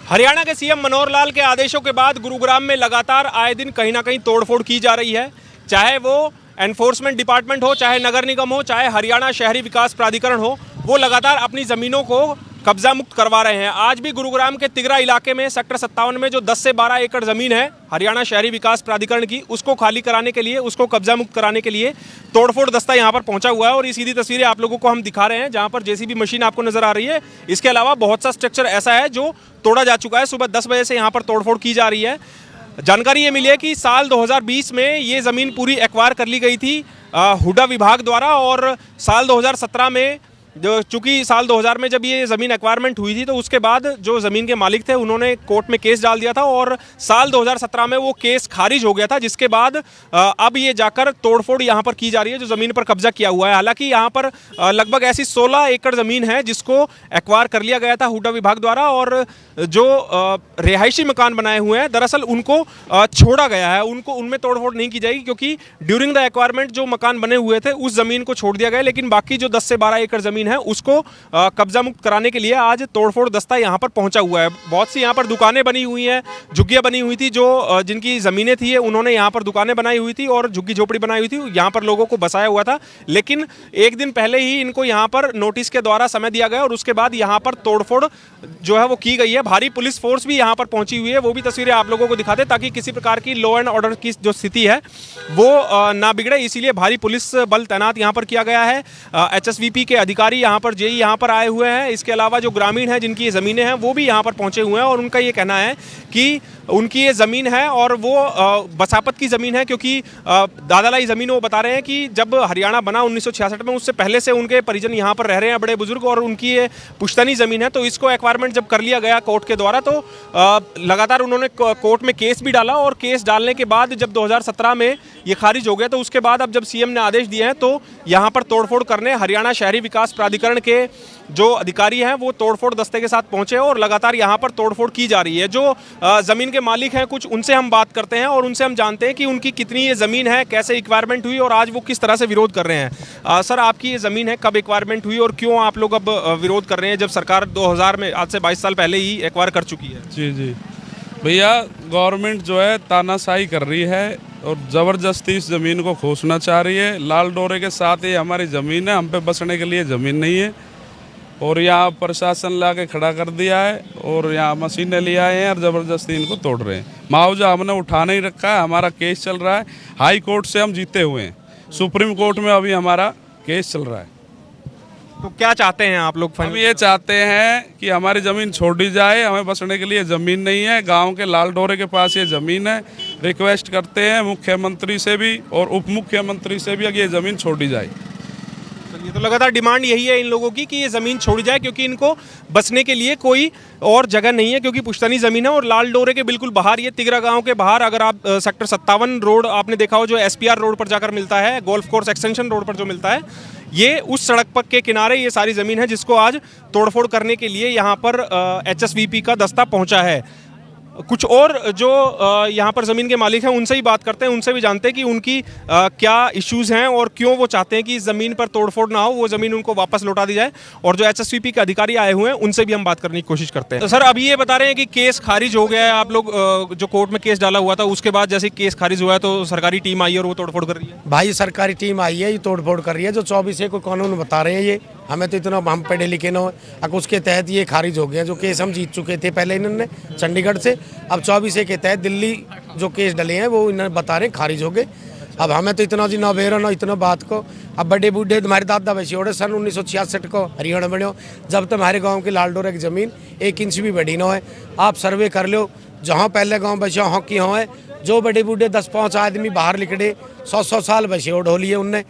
हरियाणा के सीएम मनोहर लाल के आदेशों के बाद गुरुग्राम में लगातार आए दिन कहीं ना कहीं तोड़फोड़ की जा रही है। चाहे वो एनफोर्समेंट डिपार्टमेंट हो, चाहे नगर निगम हो, चाहे हरियाणा शहरी विकास प्राधिकरण हो, वो लगातार अपनी ज़मीनों को कब्जा मुक्त करवा रहे हैं। आज भी गुरुग्राम के तिगरा इलाके में सेक्टर 57 में जो 10 से 12 एकड़ ज़मीन है हरियाणा शहरी विकास प्राधिकरण की, उसको खाली कराने के लिए, उसको कब्जा मुक्त कराने के लिए तोड़फोड़ दस्ता यहाँ पर पहुंचा हुआ है। और ये सीधी तस्वीरें आप लोगों को हम दिखा रहे हैं जहाँ पर जेसीबी मशीन आपको नजर आ रही है। इसके अलावा बहुत सा स्ट्रक्चर ऐसा है जो तोड़ा जा चुका है। सुबह 10 बजे से यहाँ पर तोड़फोड़ की जा रही है। जानकारी ये मिली है कि साल 2020 में ये ज़मीन पूरी एक्वायर कर ली गई थी हुडा विभाग द्वारा, और साल 2017 में चूंकि साल 2000 में जब ये ज़मीन एक्वायरमेंट हुई थी तो उसके बाद जो ज़मीन के मालिक थे उन्होंने कोर्ट में केस डाल दिया था और साल 2017 में वो केस खारिज हो गया था, जिसके बाद अब ये जाकर तोड़फोड़ यहाँ पर की जा रही है जो ज़मीन पर कब्जा किया हुआ है। हालांकि यहाँ पर लगभग ऐसी 16 एकड़ ज़मीन है जिसको एक्वायर कर लिया गया था हुडा विभाग द्वारा, और जो रिहायशी मकान बनाए हुए हैं दरअसल उनको छोड़ा गया है, उनमें तोड़फोड़ नहीं की जाएगी क्योंकि ड्यूरिंग द एक्वायरमेंट जो मकान बने हुए थे उस ज़मीन को छोड़ दिया गया। लेकिन बाकी जो 10 से 12 एकड़ ज़मीन है उसको कब्जा मुक्त कराने के लिए आज तोड़फोड़ दस्ता यहाँ पर पहुंचा हुआ है। बहुत सी यहाँ पर दुकानें बनी हुई हैं, झुग्गियाँ बनी हुई थी, जो जिनकी ज़मीनें थी उन्होंने यहाँ पर दुकानें बनाई हुई थी और झुग्गी झोपड़ी बनाई हुई थी, यहाँ पर लोगों को बसाया हुआ था। लेकिन एक दिन पहले ही इनको यहाँ पर नोटिस के द्वारा समय दिया गया और उसके बाद यहाँ पर तोड़फोड़ जो है वो की गई है। भारी पुलिस फोर्स भी यहाँ पर पहुंची हुई है, वो भी तस्वीरें आप लोगों को दिखाते ताकि किसी प्रकार की लॉ एंड ऑर्डर की जो स्थिति है वो ना बिगड़े, इसीलिए भारी पुलिस बल तैनात यहाँ पर किया गया है। HSVP के अधिकारी यहाँ पर जेई यहाँ पर आए हुए हैं। इसके अलावा जो ग्रामीण हैं जिनकी ये ज़मीनें हैं वो भी यहाँ पर पहुँचे हुए हैं और उनका ये कहना है कि उनकी ये ज़मीन है और वो बसापत की ज़मीन है, क्योंकि दादालाई ज़मीन वो बता रहे हैं कि जब हरियाणा बना 1966 में उससे पहले से उनके परिजन यहाँ पर रह रहे हैं, बड़े बुजुर्ग, और उनकी ये पुश्तनी ज़मीन है। तो इसको एक्वायरमेंट जब कर लिया गया कोर्ट के द्वारा तो लगातार उन्होंने कोर्ट में केस भी डाला और केस डालने के बाद जब 2017 में ये खारिज हो गया तो उसके बाद अब जब सीएम ने आदेश दिए हैं तो यहाँ पर तोड़फोड़ करने हरियाणा शहरी विकास प्राधिकरण के जो अधिकारी हैं वो तोड़फोड़ दस्ते के साथ पहुंचे और लगातार यहाँ पर तोड़फोड़ की जा रही है। जो ज़मीन के मालिक हैं कुछ उनसे हम बात करते हैं और उनसे हम जानते हैं कि उनकी कितनी ये ज़मीन है, कैसे एक्वायरमेंट हुई और आज वो किस तरह से विरोध कर रहे हैं। सर, आपकी ये ज़मीन है, कब एक्वायरमेंट हुई और क्यों आप लोग अब विरोध कर रहे हैं जब सरकार 2000 में आज से 22 साल पहले ही एक्वायर कर चुकी है? जी भैया, गवर्नमेंट जो है तानाशाही कर रही है और ज़बरदस्ती इस ज़मीन को खोसना चाह रही है। लाल डोरे के साथ ये हमारी ज़मीन है, हम पे बसने के लिए ज़मीन नहीं है और यहाँ प्रशासन ला के खड़ा कर दिया है और यहाँ मशीनें ले आए हैं और ज़बरदस्ती इनको तोड़ रहे हैं। मुआवजा हमने उठा नहीं रखा है, हमारा केस चल रहा है, हाई कोर्ट से हम जीते हुए हैं, सुप्रीम कोर्ट में अभी हमारा केस चल रहा है। तो क्या चाहते हैं आप लोग? हम ये चाहते हैं कि हमारी ज़मीन छोड़ी जाए, हमें बसने के लिए ज़मीन नहीं है, गांव के लाल डोरे के पास ये ज़मीन है। रिक्वेस्ट करते हैं मुख्यमंत्री से भी और उप मुख्यमंत्री से भी कि ये ज़मीन छोड़ी जाए। ये तो लगातार डिमांड यही है इन लोगों की कि ये ज़मीन छोड़ी जाए क्योंकि इनको बसने के लिए कोई और जगह नहीं है, क्योंकि पुश्तनी ज़मीन है और लाल डोरे के बिल्कुल बाहर, ये तिगरा गांव के बाहर, अगर आप सेक्टर 57 रोड आपने देखा हो जो SPR रोड पर जाकर मिलता है, गोल्फ कोर्स एक्सटेंशन रोड पर जो मिलता है, ये उस सड़क पर के किनारे ये सारी ज़मीन है जिसको आज तोड़फोड़ करने के लिए यहाँ पर HSVP का दस्ता पहुँचा है। कुछ और जो यहाँ पर ज़मीन के मालिक हैं उनसे ही बात करते हैं, उनसे भी जानते हैं कि उनकी क्या इश्यूज़ हैं और क्यों वो चाहते हैं कि इस ज़मीन पर तोड़फोड़ ना हो, वो ज़मीन उनको वापस लौटा दी जाए। और जो HSVP के अधिकारी आए हुए हैं उनसे भी हम बात करने की कोशिश करते हैं। तो सर, अभी ये बता रहे हैं कि केस खारिज हो गया है, आप लोग जो कोर्ट में केस डाला हुआ था उसके बाद जैसे केस खारिज हुआ है तो सरकारी टीम आई है और वो तोड़फोड़ कर रही है? भाई, सरकारी टीम आई है, ये तोड़फोड़ कर रही है। जो 24A को कानून बता रहे हैं ये हमें तो इतना हम पढ़े लिखे न हो, अब उसके तहत ये खारिज हो गया। जो केस हम जीत चुके थे पहले इन्होंने चंडीगढ़ से, अब 24A के तहत दिल्ली जो केस डले हैं वो इन्होंने बता रहे हैं खारिज हो गए। अब हमें तो इतना जी ना बेरा ना इतना बात को। अब बड़े बूढ़े तुम्हारे दादा वैसे सन 1966 को हरियाणा बने, जब तक हमारे गाँव की लाल डोरे की ज़मीन 1 इंच भी बढ़ी ना है। आप सर्वे कर लो, जहाँ पहले गाँव बचे वहाँ की हाँ है, जो बड़े बूढ़े 10-5 आदमी बाहर निकले 100 साल बचे और ढोली है उनने,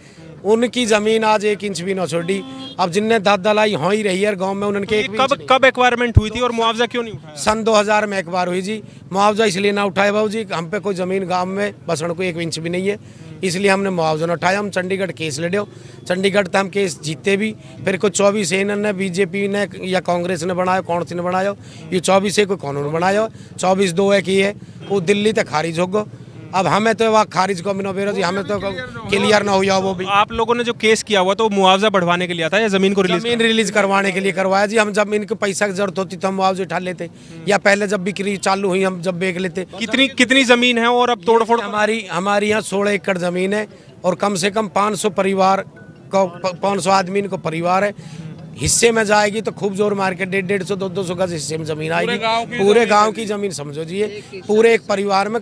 उनकी ज़मीन आज 1 इंच भी ना छोड़ी। अब जिनने दादा लाई हो ही रही है गांव में, उनके कब एक्वायरमेंट हुई थी और मुआवजा क्यों नहीं उठाया? सन 2000 में एक बार हुई जी। मुआवजा इसलिए ना उठाया बाबू जी, हम पे कोई ज़मीन गांव में बसण को 1 इंच भी नहीं है, इसलिए हमने मुआवजा न उठाया। हम चंडीगढ़ केस लड़े, चंडीगढ़ तक हम केस जीते भी। फिर कोई 24A ने, BJP ने या कांग्रेस ने बनाया, कौन सी ने बनाया, ये 24A को कानून बनाया, 24(2) की है वो दिल्ली तक खारिज होगा। अब हमें तो वह खारिज को मिनो बेरो जी, हमें तो क्लियर ना हो जाओ वो भी। आप लोगों ने जो केस किया हुआ तो मुआवजा बढ़वाने के लिए आता है या जमीन को रिलीज? जमीन रिलीज करवाने के लिए करवाया जी। हम जब इनको पैसा की जरूरत होती तो हम मुआवजे उठा लेते, या पहले जब बिक्री चालू हुई हम जब बेच लेते। कितनी कितनी जमीन है और अब तोड़फोड़? हमारी यहाँ 16 एकड़ जमीन है और कम से कम 500 परिवार को 500 आदमी को परिवार है। हिस्से में जाएगी तो खूब जोर मार के 150 200 गज हिस्से में जमीन आएगी। पूरे गांव की जमीन समझो जी, ये पूरे एक परिवार में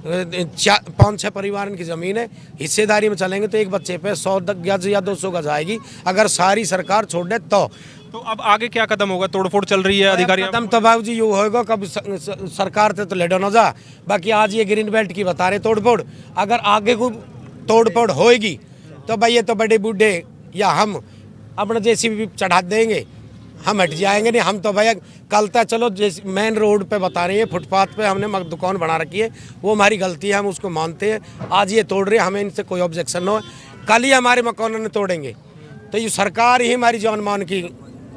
5-6 परिवार की जमीन है। हिस्सेदारी में चलेंगे तो एक बच्चे पे 100 गज या 200 गज आएगी, अगर सारी सरकार छोड़ दे तो। अब आगे क्या कदम होगा? तोड़फोड़ चल रही है, अधिकारी कदम तो बाबू जी यू होगा, कभी सरकार से तो लेडो ना जा। बाकी आज ये ग्रीन बेल्ट की बता रहे तोड़फोड़, अगर आगे को तोड़फोड़ होएगी तो भाई ये तो बड़े बूढ़े या हम अपना जेसीबी चढ़ा देंगे, हम हट जाएंगे। नहीं हम तो भैया कल तक चलो मेन रोड पे बता रहे हैं, फुटपाथ पे हमने दुकान बना रखी है, वो हमारी गलती है, हम उसको मानते हैं। आज ये तोड़ रहे हैं, हमें इनसे कोई ऑब्जेक्शन ना हो। कल ही हमारे मकानों ने तोड़ेंगे तो ये सरकार ही हमारी जान मान की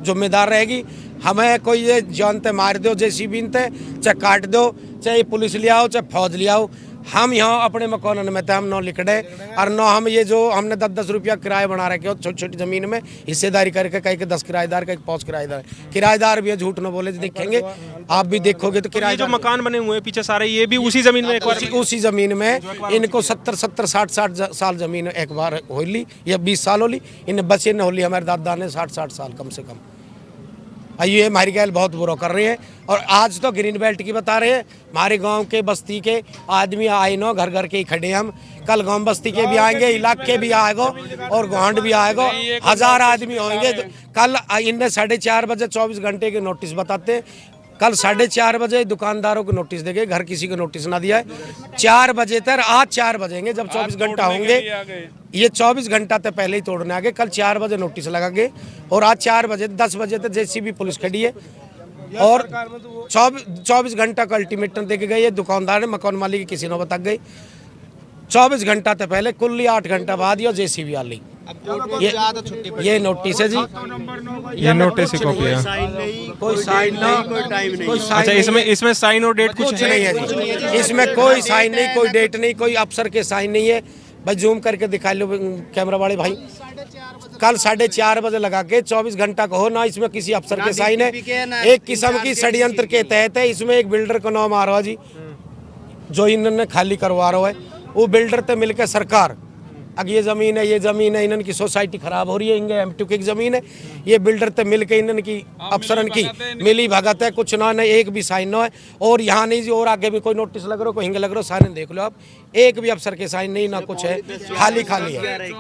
जिम्मेदार रहेगी। हमें कोई ये जान ते मार दो जेसीबी ते, चाहे काट दो, चाहे पुलिस ले आओ, चाहे फौज ले आओ, हम यहाँ अपने मकान में हम न लिखड़े और न हम ये जो हमने 10-10 रुपया किराया बना रखे हो छोटी छोटी जमीन में हिस्सेदारी करके, कहीं के 10 किराएदार, कहीं 5 किराएदार भी है, झूठ न बोले देखेंगे आप भी देखोगे तो किराए जो मकान बने हुए हैं पीछे सारे, ये भी उसी जमीन में एक बार उसी जमीन में इनको 70 60 साल जमीन एक बार होली या 20 साल होली, इन्हें बचे न होली। हमारे दादा ने 60 साल कम से कम। ये हमारी गैल बहुत बुरा कर रहे हैं। और आज तो ग्रीन बेल्ट की बता रहे हैं, हमारे गांव के बस्ती के आदमी आए नो, घर घर के ही खड़े हम। कल गांव बस्ती के भी आएंगे, इलाके भी आएगो और गांड भी आएगो, 1000 आदमी होंगे। कल इन्हें 4:30 बजे 24 घंटे के नोटिस बताते, कल 4:30 बजे दुकानदारों को नोटिस देंगे, घर किसी को नोटिस ना दिया है। 4 बजे तक, आज 4 बजेंगे जब 24 घंटा होंगे, ये 24 घंटा तक पहले ही तोड़ने आ गए। कल 4 बजे नोटिस लगागे और आज 4 बजे 10 बजे तक जेसीबी पुलिस खड़ी है और 24 घंटा का अल्टीमेटम दे के गई है। दुकानदार ने, मकान मालिक किसी ने बता गई 24 घंटा तक पहले, कुल 8 घंटा बाद ये जेसीबी आ ली। ये नोटिस है जी, ये नोटिस की कॉपी है, कोई साइन नहीं, कोई अच्छा इसमें साइन और डेट कुछ नहीं है जी, इसमें कोई साइन नहीं, कोई डेट नहीं, कोई अफसर के साइन नहीं है। भाई जूम करके दिखा लो कैमरा वाले भाई, कल 4:30 बजे लगा के 24 घंटा का हो ना, इसमें किसी अफसर के साइन है। एक किस्म की षड्यंत्र के तहत है। इसमें एक बिल्डर का नाम आ रहा है जी, जो इन्होंने खाली करवा रहा है, वो बिल्डर तो मिलकर सरकार, अब ये ज़मीन है, ये ज़मीन है, इन्हन की सोसाइटी खराब हो रही है, इनके M2 की ज़मीन है, ये बिल्डर तो मिल के इन्हन की अफसरन की मिली भगत है, कुछ ना नहीं, एक भी साइन ना है। और यहाँ नहीं जी, और आगे भी कोई नोटिस लग रहा हो, कोई हिंग लग रहा हो, सारे देख लो आप, एक भी अफसर के साइन नहीं, ना कुछ है, खाली है।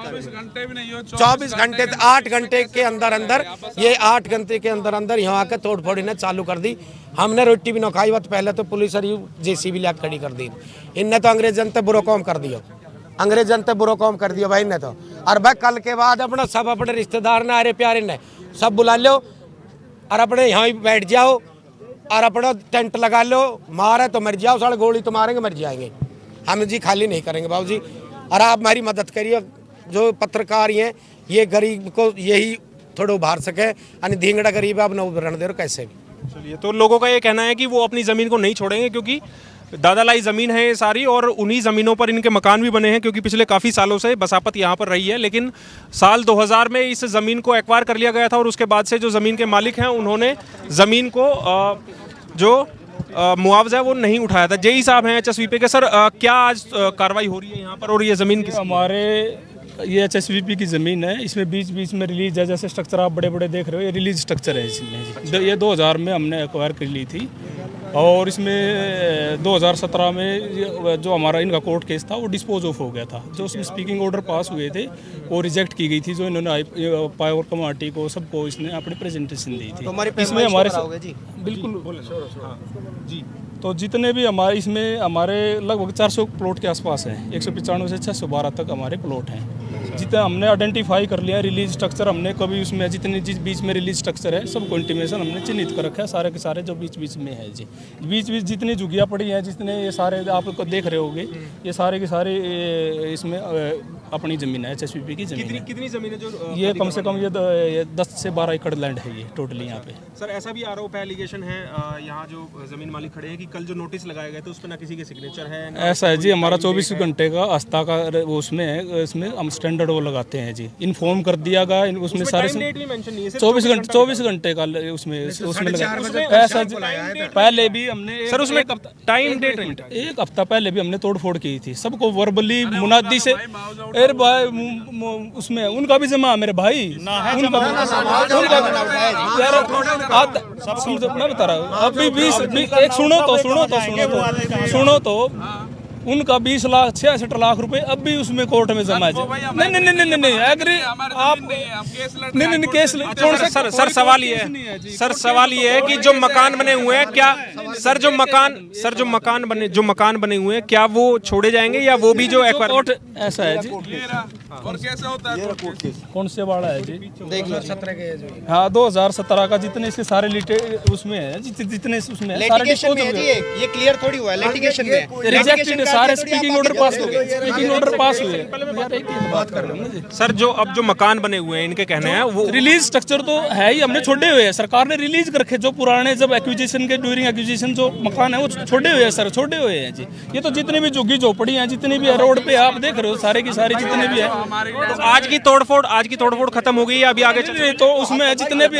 24 घंटे 8 घंटे के अंदर ये 8 घंटे के अंदर यहाँ आकर तोड़ फोड़ इन्हें चालू कर दी। हमने रोटी भी ना खाई, बात पहले तो पुलिस और जेसीबी ला खड़ी कर दी। इनने तो अंग्रेज जनता बुरा काम कर दिया, अंग्रेज जनता बुरा काम कर दिया भाई ने तो। और भाई कल के बाद अपना सब अपने रिश्तेदार ने, अरे प्यारे ने सब बुला लो और अपने यहाँ बैठ जाओ और अपना टेंट लगा लो, मारे तो मर जाओ, साढ़े गोली तो मारेंगे मर जाएंगे, हम जी खाली नहीं करेंगे बाबू जी। और आप हमारी मदद करिए, जो पत्रकार हैं, ये गरीब को यही थोड़ा उभार सके, यानी धींगड़ा गरीब आप न उभरण दे रहे कैसे भी। चलिए, तो लोगों का ये कहना है कि वो अपनी ज़मीन को नहीं छोड़ेंगे क्योंकि दादालाई ज़मीन है ये सारी, और उन्हीं ज़मीनों पर इनके मकान भी बने हैं, क्योंकि पिछले काफ़ी सालों से बसापत यहाँ पर रही है। लेकिन साल 2000 में इस ज़मीन को एक्वायर कर लिया गया था और उसके बाद से जो ज़मीन के मालिक हैं उन्होंने ज़मीन को जो मुआवजा है वो नहीं उठाया था। जेई साहब हैं HSVP के। सर, क्या आज कार्रवाई हो रही है यहाँ पर और ये ज़मीन किस? हमारे ये HSVP की ज़मीन है, इसमें बीच बीच में रिलीज है, जैसे स्ट्रक्चर आप बड़े बड़े देख रहे हो, ये रिलीज स्ट्रक्चर है इसमें। ये 2000 में हमने एक्वायर कर ली थी और इसमें 2017 में जो हमारा इनका कोर्ट केस था वो डिस्पोज ऑफ हो गया था। जो उसमें स्पीकिंग ऑर्डर पास हुए थे वो रिजेक्ट की गई थी, जो इन्होंने पावर कमेटी को सबको इसने अपनी प्रेजेंटेशन दी थी। इसमें हमारे बिल्कुल जी, तो जितने भी हमारे इसमें हमारे लगभग 400 प्लॉट के आसपास हैं, 195 से 612 तक हमारे प्लॉट हैं। जितना हमने आइडेंटिफाई कर लिया रिलीज स्ट्रक्चर, हमने कभी उसमें जितने जिस बीच में रिलीज स्ट्रक्चर है सबको इंटीमेशन हमने चिन्हित कर रखा है, सारे के सारे जो बीच बीच में है जी। बीच बीच जितनी झुग्गियाँ पड़ी हैं, जितने ये सारे आप देख रहे होगे, ये सारे के सारे इसमें अपनी ज़मीन है, HSBP की ज़मीन है। कितनी जमीन है जो ये कम से कम ये 10 से 12 एकड़ लैंड है ये टोटली यहाँ पे। सर ऐसा भी आरोप है, एलिगेशन है यहाँ जो जमीन मालिक खड़े हैं कि कल जो नोटिस लगाए गए थे उस पर ना किसी के सिग्नेचर है ना ऐसा है जी, हमारा 24 घंटे का आस्था का वो उसमें है, इसमें हम स्टैंडर्ड वो लगाते हैं जी, इन्फॉर्म कर दिया गया उसमें सारे टाइम डेट भी मेंशन नहीं है, सिर्फ 24 घंटे का उसमें लगा। ऐसा पहले भी हमने सर उसमें टाइम डेट एक हफ्ता पहले भी हमने तोड़फोड़ की थी, सबको वर्बली मुनादी से। अरे भाई उसमें उनका भी जमा मेरे भाई, उनका मैं बता रहा हूँ अभी 20 एक सुनो तो उनका 20 लाख 66 लाख रुपए अब भी उसमें कोर्ट में जमा है। नहीं एग्री आप नहीं केस कौन सा सर सवाल ये है, सर सवाल ये है कि जो मकान बने हुए हैं क्या सर जो मकान बने हुए हैं क्या वो छोड़े जाएंगे या वो भी जो कोर्ट ऐसा है जी। और कैसा होता है कौन से वाला है जी, देख लो 17 के जो हाँ 2017 का जितने इसके सारे उसमें है जितने उसमें ये क्लियर थोड़ी हुआ है, लिटिगेशन में रिजेक्टेड सारे स्पीकिंग ऑर्डर पास हो गए, स्पीकिंग ऑर्डर पास हुए। यार एक बात कर रहे हैं सर जो अब जो मकान बने हुए हैं इनके कहने हैं वो रिलीज स्ट्रक्चर तो है ही, हमने छोड़े हुए हैं, सरकार ने रिलीज कर रखे जो पुराने जब एक्विजिशन के ड्यूरिंग एक्विजिशन जो मकान है वो छोड़े हुए हैं सर, छोड़े हुए हैं जी। ये तो जितनी भी झुग्गी झोपड़ी हैं जितनी भी है रोड पे आप देख रहे हो सारे की सारी जितनी भी है। तो आज की तोड़फोड़ खत्म हो गई है, अभी आगे चल तो उसमें जितने भी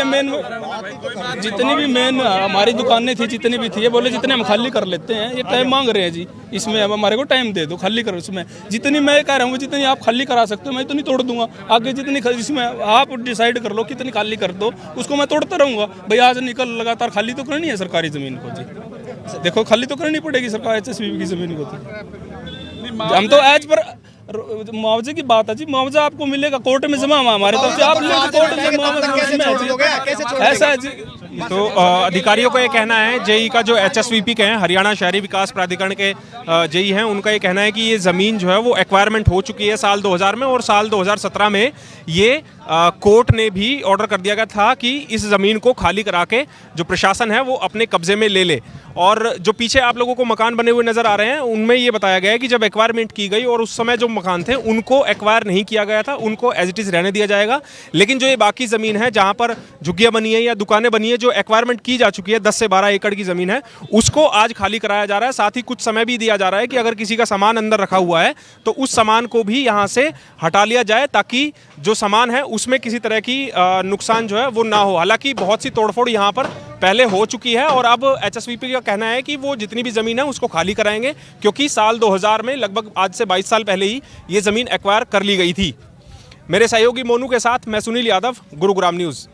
जितनी भी मेन हमारी दुकानें थी जितनी भी थी ये बोले जितने हम खाली कर लेते हैं, ये टाइम मांग रहे हैं जी, इसमें अब हमारे को टाइम दे दो खाली करो। इसमें जितनी मैं कह रहा हूँ जितनी आप खाली करा सकते हो मैं इतनी तोड़ दूंगा, आगे जितनी इसमें आप डिसाइड कर लो कितनी खाली कर दो, उसको मैं तोड़ता रहूंगा। भाई आज निकल लगातार खाली तो करनी है सरकारी जमीन को जी, देखो खाली तो करनी पड़ेगी सरकार HSBP की जमीन को। तो हम तो एज पर मुआवजे की बात है जी, मुआवजा आपको मिलेगा कोर्ट में जमा हुआ हमारे तरफ से, आप कोर्ट में ऐसा है जी। तो अधिकारियों का ये कहना है, जेई का जो HSBP के हैं हरियाणा शहरी विकास प्राधिकरण के जेई हैं, उनका ये कहना है कि ये ज़मीन जो है वो एक्वायरमेंट हो चुकी है साल 2000 में, और साल 2017 में ये कोर्ट ने भी ऑर्डर कर दिया गया था कि इस ज़मीन को खाली करा के जो प्रशासन है वो अपने कब्जे में ले ले। और जो पीछे आप लोगों को मकान बने हुए नज़र आ रहे हैं उनमें ये बताया गया है कि जब एक्वायरमेंट की गई और उस समय जो मकान थे उनको एक्वायर नहीं किया गया था, उनको एज इट इज़ रहने दिया जाएगा। लेकिन जो ये बाकी ज़मीन है जहाँ पर झुग्गियाँ बनी है या दुकानें बनी है जो एक्वायरमेंट की जा चुकी है 10 से 12 एकड़ की ज़मीन है, उसको आज खाली कराया जा रहा है। साथ ही कुछ समय भी दिया जा रहा है कि अगर किसी का सामान अंदर रखा हुआ है तो उस सामान को भी यहाँ से हटा लिया जाए ताकि जो सामान है उसमें किसी तरह की नुकसान जो है वो ना हो। हालांकि बहुत सी तोड़फोड़ यहाँ पर पहले हो चुकी है और अब HSBP का कहना है कि वो जितनी भी ज़मीन है उसको खाली कराएंगे, क्योंकि साल 2000 में लगभग आज से 22 साल पहले ही ये ज़मीन एक्वायर कर ली गई थी। मेरे सहयोगी मोनू के साथ मैं सुनील यादव, गुरुग्राम न्यूज़।